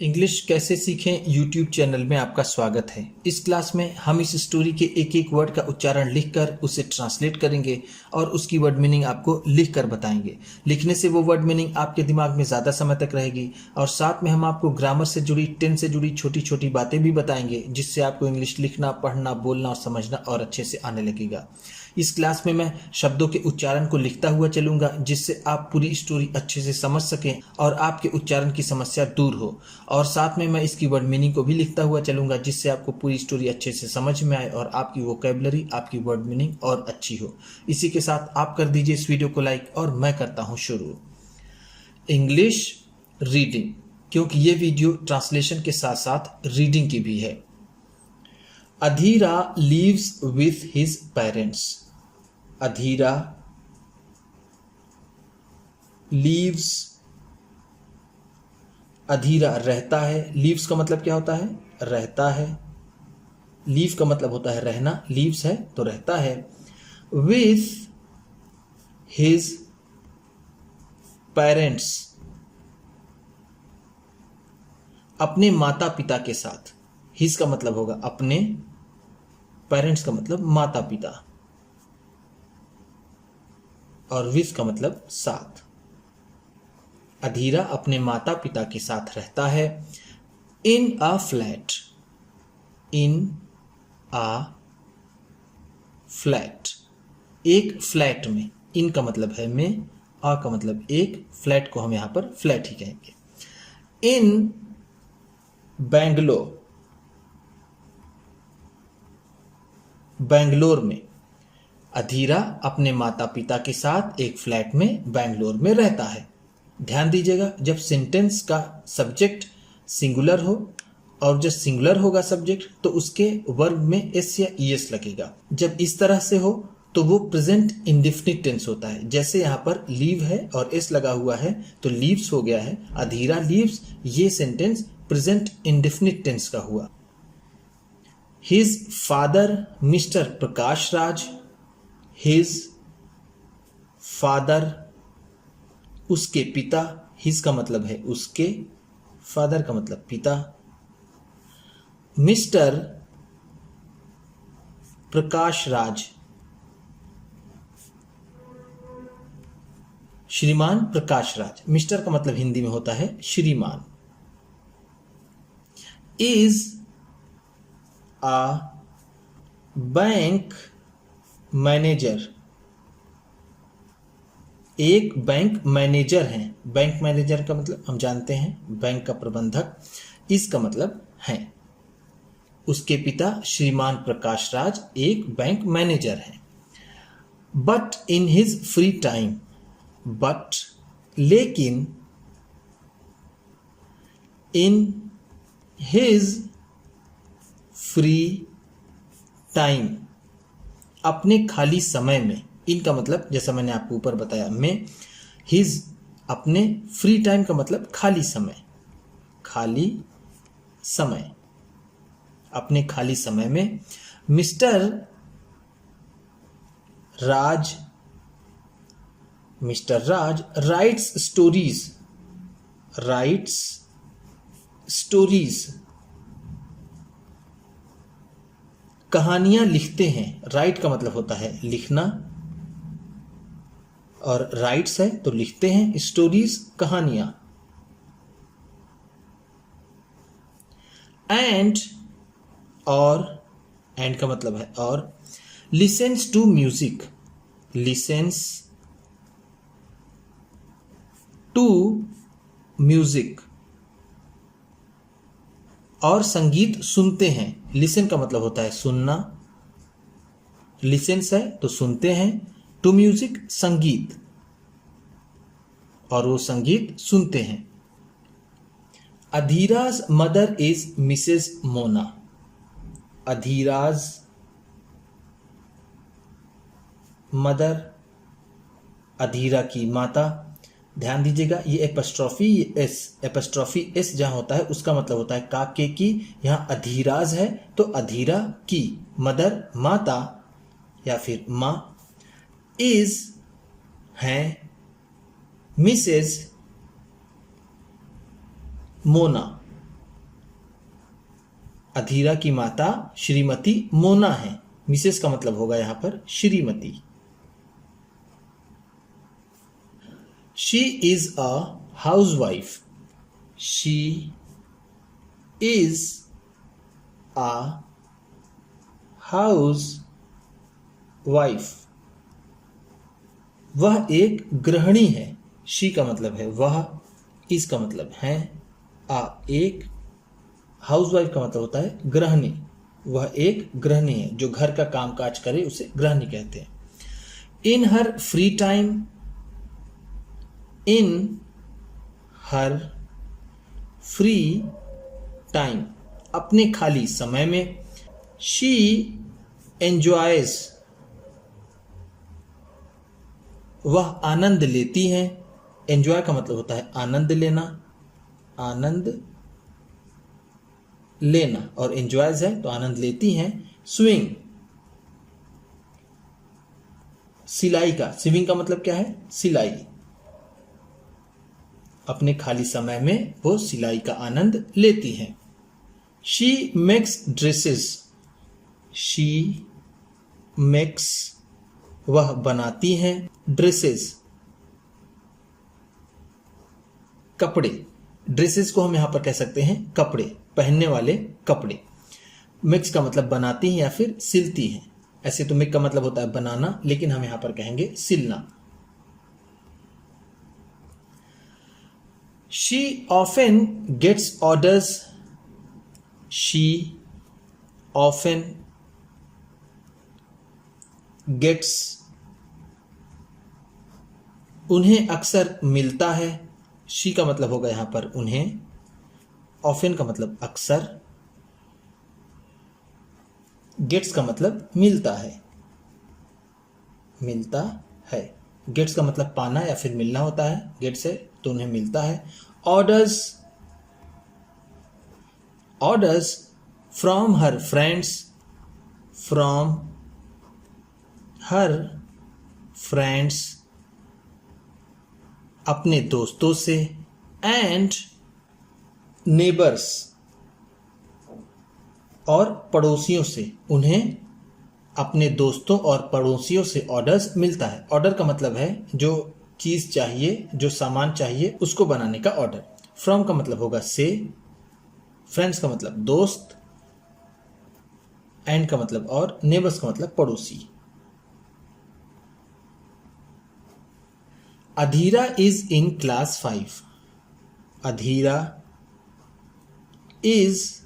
English कैसे सीखें YouTube channel में आपका स्वागत है। इस क्लास में हम इस स्टोरी के एक एक वर्ड का उच्चारण लिखकर उसे ट्रांसलेट करेंगे और उसकी वर्ड मीनिंग आपको लिखकर बताएंगे। लिखने से वो वर्ड मीनिंग आपके दिमाग में ज़्यादा समय तक रहेगी और साथ में हम आपको ग्रामर से जुड़ी टेंस से जुड़ी छोटी छोटी बातें भी बताएंगे, जिससे आपको इंग्लिश लिखना, पढ़ना, बोलना और समझना और अच्छे से आने लगेगा। इस क्लास में मैं शब्दों के उच्चारण को लिखता हुआ चलूंगा, जिससे आप पूरी स्टोरी अच्छे से समझ सकें और आपके उच्चारण की समस्या दूर हो। और साथ में मैं इसकी वर्ड मीनिंग को भी लिखता हुआ चलूंगा, जिससे आपको पूरी स्टोरी अच्छे से समझ में आए और आपकी वोकैबुलरी, आपकी वर्ड मीनिंग और अच्छी हो। इसी के साथ आप कर दीजिए इस वीडियो को लाइक और मैं करता हूं शुरू। इंग्लिश रीडिंग, क्योंकि ये वीडियो ट्रांसलेशन के साथ साथ रीडिंग की भी है। अधीरा lives with his parents. Adheera lives, अधीरा रहता है। लीव्स का मतलब क्या होता है? रहता है। लीव का मतलब होता है रहना, लीव्स है तो रहता है। with his parents, अपने माता पिता के साथ। हिज का मतलब होगा अपने, पेरेंट्स का मतलब माता पिता और विथ का मतलब साथ। अधीरा अपने माता पिता के साथ रहता है। In a flat, in a flat, एक फ्लैट में। इन का मतलब है में, आ का मतलब एक, फ्लैट को हम यहां पर फ्लैट ही कहेंगे। इन बैंगलोर, बैंगलोर में। अधीरा अपने माता पिता के साथ एक फ्लैट में बैंगलोर में रहता है। ध्यान दीजिएगा, जब सेंटेंस का सब्जेक्ट सिंगुलर हो और जब सिंगुलर होगा सब्जेक्ट तो उसके वर्ब में एस या ईएस लगेगा। जब इस तरह से हो तो वो प्रेजेंट इंडेफिनिट टेंस होता है। जैसे यहाँ पर लीव है और एस लगा हुआ है तो लीव्स हो गया है। अधीरा लीव्स, ये सेंटेंस प्रेजेंट इंडेफिनिट टेंस का हुआ। His father, Mr. Prakash Raj, his father, उसके पिता। his का मतलब है उसके, father का मतलब पिता। मिस्टर प्रकाश राज, श्रीमान प्रकाश राज। मिस्टर का मतलब हिंदी में होता है श्रीमान। इज a बैंक मैनेजर, एक बैंक मैनेजर है। बैंक मैनेजर का मतलब हम जानते हैं बैंक का प्रबंधक। इसका मतलब है उसके पिता श्रीमान प्रकाश राज एक बैंक मैनेजर हैं। But in his free time, but लेकिन, इन हिज फ्री टाइम, अपने खाली समय में। इनका मतलब जैसा मैंने आपको ऊपर बताया में, हिज अपने, फ्री टाइम का मतलब खाली समय, खाली समय, अपने खाली समय में। मिस्टर राज, मिस्टर राज राइट्स स्टोरीज, राइट्स स्टोरीज, कहानियां लिखते हैं। राइट का मतलब होता है लिखना और राइट्स है तो लिखते हैं। स्टोरीज कहानियां। एंड, और, एंड का मतलब है और। Listens to music, listens to music, और संगीत सुनते हैं। लिसन का मतलब होता है सुनना, लिसेंस है तो सुनते हैं, टू म्यूजिक संगीत, और वो संगीत सुनते हैं। Adhira's mother is Mrs Mona, Adhira's mother, Adhira की माता। ध्यान दीजिएगा, ये एपस्ट्रॉफी एस जहां होता है उसका मतलब होता है काके की। यहां अधीराज है तो अधीरा की, मदर माता या फिर मां। इज है मिसेस मोना, अधीरा की माता श्रीमती मोना है। मिसेस का मतलब होगा यहां पर Shrimati. She is a housewife. She is a house wife. वह एक गृहिणी है। शी का मतलब है वह, इसका मतलब है एक, हाउसवाइफ का मतलब होता है गृहिणी। वह एक गृहिणी है जो घर का कामकाज करे, उसे गृहिणी कहते हैं। इन हर फ्री टाइम, इन हर फ्री टाइम, अपने खाली समय में। शी एंजॉयज, वह आनंद लेती हैं। एंजॉय का मतलब होता है आनंद लेना, आनंद लेना, और एंजॉयज है तो आनंद लेती हैं। स्विंग, सिलाई का, स्विंग का मतलब क्या है? सिलाई। अपने खाली समय में वो सिलाई का आनंद लेती हैं। She makes dresses. She makes, वह बनाती हैं। ड्रेसेस, कपड़े। ड्रेसेस को हम यहां पर कह सकते हैं कपड़े, पहनने वाले कपड़े। मेक्स का मतलब बनाती हैं या फिर सिलती हैं। ऐसे तो मेक का मतलब होता है बनाना, लेकिन हम यहां पर कहेंगे सिलना। She often gets orders. She often gets, उन्हें अक्सर मिलता है। शी का मतलब होगा यहां पर उन्हें, ऑफन का मतलब अक्सर, गेट्स का मतलब मिलता है, मिलता है। गेट्स का मतलब पाना या फिर मिलना होता है, गेट से, तो उन्हें मिलता है। Orders, orders from her friends. From her friends, अपने दोस्तों से। एंड नेबर्स, और पड़ोसियों से। उन्हें अपने दोस्तों और पड़ोसियों से ऑर्डर्स मिलता है। ऑर्डर का मतलब है जो चीज चाहिए, जो सामान चाहिए, उसको बनाने का ऑर्डर। फ्रॉम का मतलब होगा से, फ्रेंड्स का मतलब दोस्त, एंड का मतलब और, नेबर्स का मतलब पड़ोसी। Adhira is in class 5। Adhira is,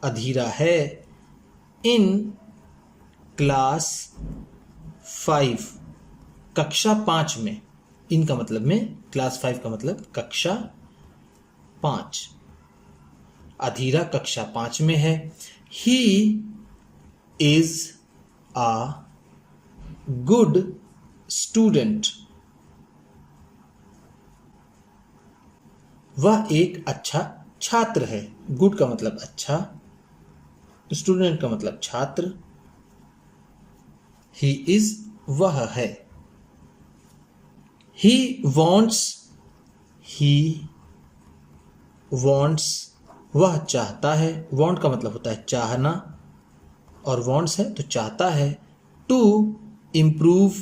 Adhira है, इन क्लास 5, कक्षा 5 में। इन का मतलब में, क्लास 5 का मतलब कक्षा 5। अधीरा कक्षा 5 में है। He is a good student. वह एक अच्छा छात्र है। गुड का मतलब अच्छा, स्टूडेंट का मतलब छात्र। ही इज, वह है। ही वॉन्ट्स, ही वॉन्ट्स, वह चाहता है। वॉन्ट का मतलब होता है चाहना, और वॉन्ट्स है तो चाहता है। टू इम्प्रूव,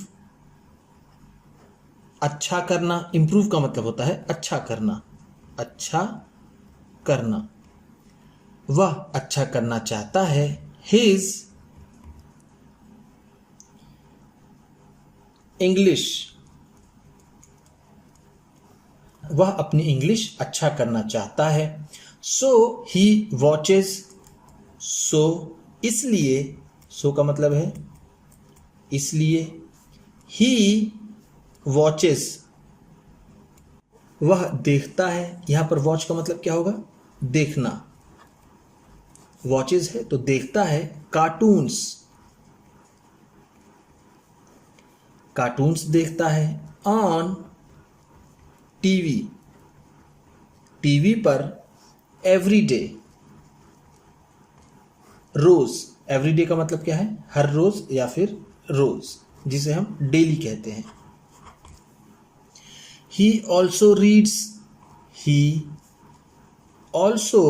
अच्छा करना। इम्प्रूव का मतलब होता है अच्छा करना, अच्छा करना। वह अच्छा करना चाहता है। हिज इंग्लिश, वह अपनी इंग्लिश अच्छा करना चाहता है। सो ही वॉचेस, सो इसलिए, सो का मतलब है इसलिए। ही वॉचेस, वह देखता है। यहां पर वॉच का मतलब क्या होगा? देखना। वॉचेस है तो देखता है। कार्टून्स, कार्टून्स देखता है। ऑन टीवी, टीवी पर। एवरी डे, रोज। एवरी डे का मतलब क्या है? हर रोज या फिर रोज, जिसे हम डेली कहते हैं। He also reads, he also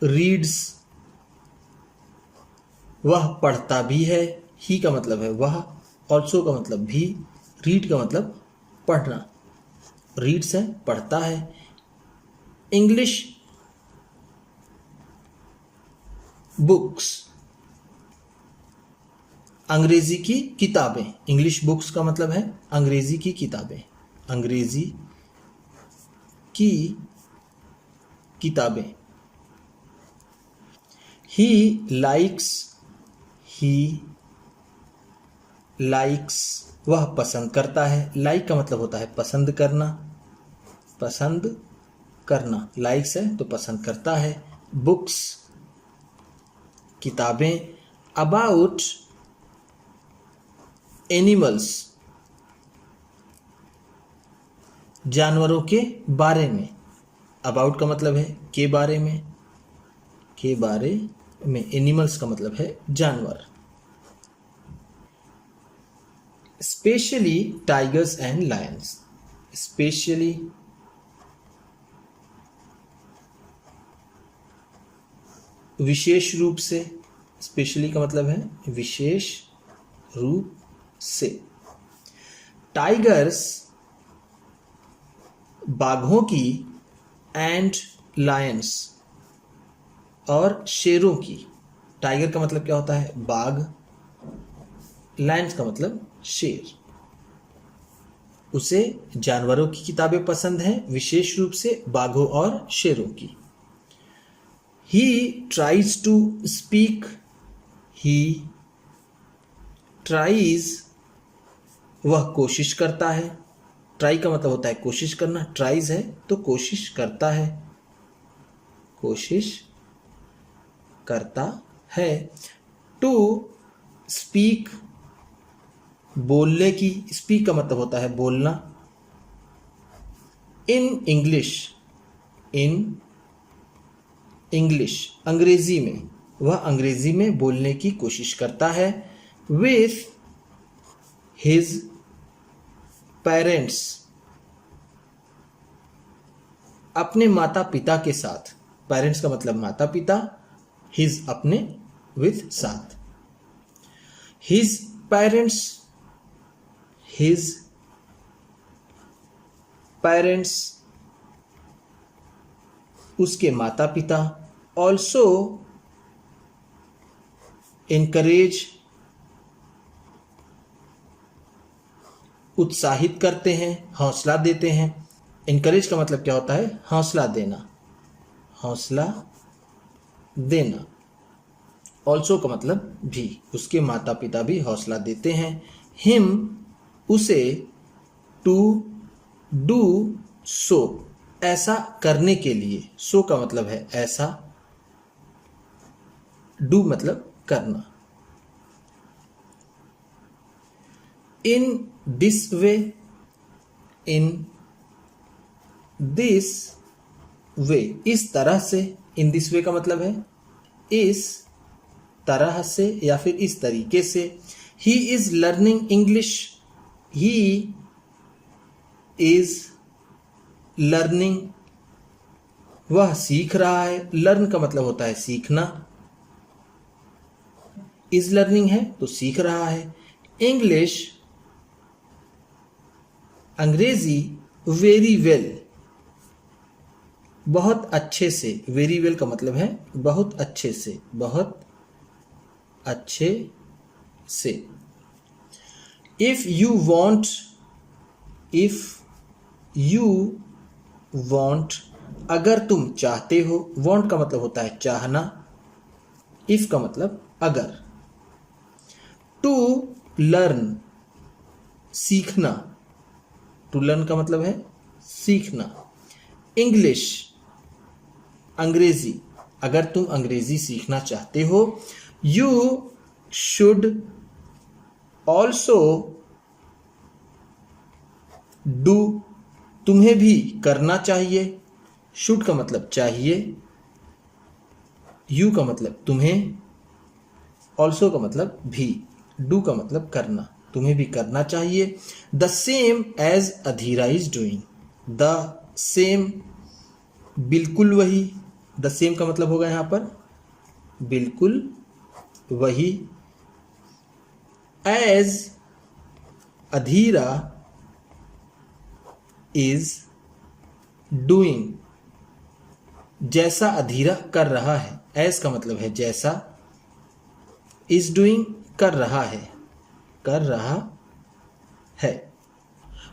reads, वह पढ़ता भी है। ही का मतलब है वह, ऑल्सो का मतलब भी, रीड का मतलब पढ़ना। रीड्स है पढ़ता है। इंग्लिश बुक्स, अंग्रेजी की किताबें। इंग्लिश बुक्स का मतलब है अंग्रेजी की किताबें, अंग्रेजी की किताबें। ही लाइक्स, ही लाइक्स, वह पसंद करता है। लाइक का मतलब होता है पसंद करना, पसंद करना। लाइक्स है तो पसंद करता है। बुक्स किताबें। अबाउट एनिमल्स, जानवरों के बारे में। अबाउट का मतलब है के बारे में, के बारे में। एनिमल्स का मतलब है जानवर। Specially tigers and lions, specially विशेष रूप से। स्पेशली का मतलब है विशेष रूप से। टाइगर्स बाघों की, एंड लायंस और शेरों की। टाइगर का मतलब क्या होता है बाघ, लायंस का मतलब शेर। उसे जानवरों की किताबें पसंद हैं, विशेष रूप से बाघों और शेरों की। He tries to speak, he tries, वह कोशिश करता है। ट्राई का मतलब होता है कोशिश करना, ट्राइज है तो कोशिश करता है, कोशिश करता है। टू स्पीक, बोलने की। स्पीक का मतलब होता है बोलना। इन इंग्लिश, इन इंग्लिश, अंग्रेजी में। वह अंग्रेजी में बोलने की कोशिश करता है। विथ हिज पेरेंट्स, अपने माता पिता के साथ। पेरेंट्स का मतलब माता पिता, हिज अपने, विथ साथ। हिज पेरेंट्स, हिज पेरेंट्स, उसके माता पिता। ऑल्सो एनकरेज, उत्साहित करते हैं, हौसला देते हैं। इनकरेज का मतलब क्या होता है हौसला देना, हौसला देना। ऑल्सो का मतलब भी, उसके माता पिता भी हौसला देते हैं। हिम, उसे। टू डू सो, ऐसा करने के लिए। सो का मतलब है ऐसा, डू मतलब करना। In this way, in this way, इस तरह से। इन दिस वे का मतलब है इस तरह से या फिर इस तरीके से। He is learning English, he is learning, वह सीख रहा है। लर्न का मतलब होता है सीखना, इज लर्निंग है तो सीख रहा है। इंग्लिश, अंग्रेजी। वेरी वेल, बहुत अच्छे से। वेरी वेल का मतलब है बहुत अच्छे से, बहुत अच्छे से। If you want, if you want, अगर तुम चाहते हो। वॉन्ट का मतलब होता है चाहना, इफ का मतलब अगर। टू लर्न, सीखना। टू लर्न का मतलब है सीखना। इंग्लिश, अंग्रेजी, अगर तुम अंग्रेजी सीखना चाहते हो। यू शुड ऑल्सो डू, तुम्हें भी करना चाहिए। शुड का मतलब चाहिए, यू का मतलब तुम्हें, ऑल्सो का मतलब भी, डू का मतलब करना, तुम्हें भी करना चाहिए। The same as Adhira is doing, the same बिल्कुल वही, द सेम का मतलब होगा यहाँ पर बिल्कुल वही। एज अधीरा इज डूइंग, जैसा अधीरा कर रहा है। एज का मतलब है जैसा, इज डूइंग कर रहा है।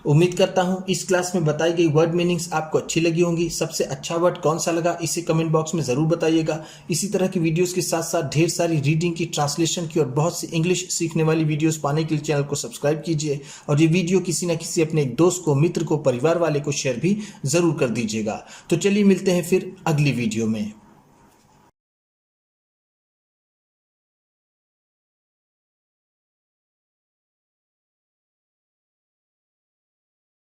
उम्मीद करता हूं इस क्लास में बताई गई वर्ड मीनिंग्स आपको अच्छी लगी होंगी। सबसे अच्छा वर्ड कौन सा लगा इसे कमेंट बॉक्स में ज़रूर बताइएगा। इसी तरह की वीडियोस के साथ साथ ढेर सारी रीडिंग की, ट्रांसलेशन की और बहुत सी इंग्लिश सीखने वाली वीडियोस पाने के लिए चैनल को सब्सक्राइब कीजिए और ये वीडियो किसी न किसी अपने एक दोस्त को, मित्र को, परिवार वाले को शेयर भी ज़रूर कर दीजिएगा। तो चलिए मिलते हैं फिर अगली वीडियो में।